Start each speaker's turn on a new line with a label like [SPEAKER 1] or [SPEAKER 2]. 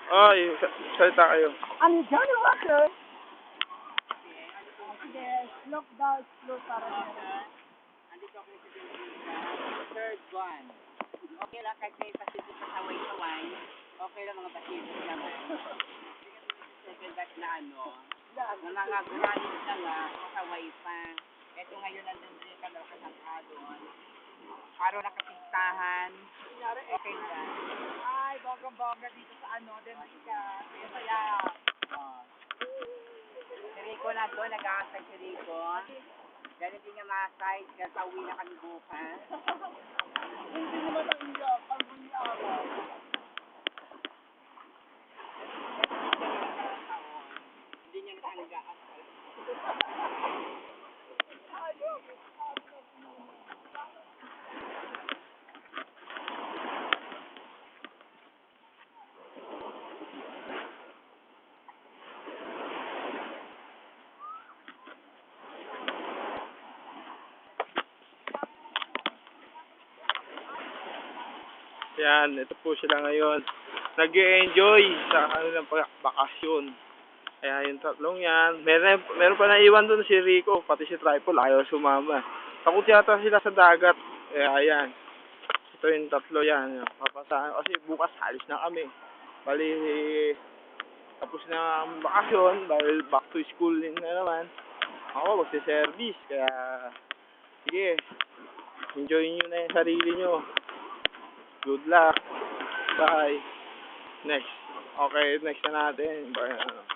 [SPEAKER 1] Ay, salita kayo.
[SPEAKER 2] I'm Johnny Walker. Sige, slope down, slope para
[SPEAKER 3] Andito ako sa third one. Okay lang kahit may pasilip sa saway-saway. Okay lang mga pasilip naman. Second batch na nangangagunanin na nga, saway pa. Ito ngayon nandun din ka nakasangka doon. Araw na kapistahan. Okay lang. Ay, bonggang-bongga dito sa Denmark. Kaya. Si Rico na doon, nag-aasay si Rico. Dahil hindi niya masay, kaya pauwi na kami bukas.
[SPEAKER 2] hindi naman ang iyak, ang mangyara.
[SPEAKER 3] Hindi niya natanggap.
[SPEAKER 1] Yan, ito po sila ngayon. Nag-e-enjoy sa kanilang bakasyon. Kaya yung tatlong yan. Meron pa naiwan doon si Rico, pati si Tripod, ayaw sumama. Takot yata sila sa dagat. Kaya yan. Ito yung tatlo yan. Papasahan. Kasi bukas alis na kami. Bali, tapos na ang bakasyon. Dahil back to school din na naman. Ako, magsi-service. Kaya, sige. Enjoy nyo na yung sarili nyo. Good luck. Bye. Next. Okay, next na natin. Bye.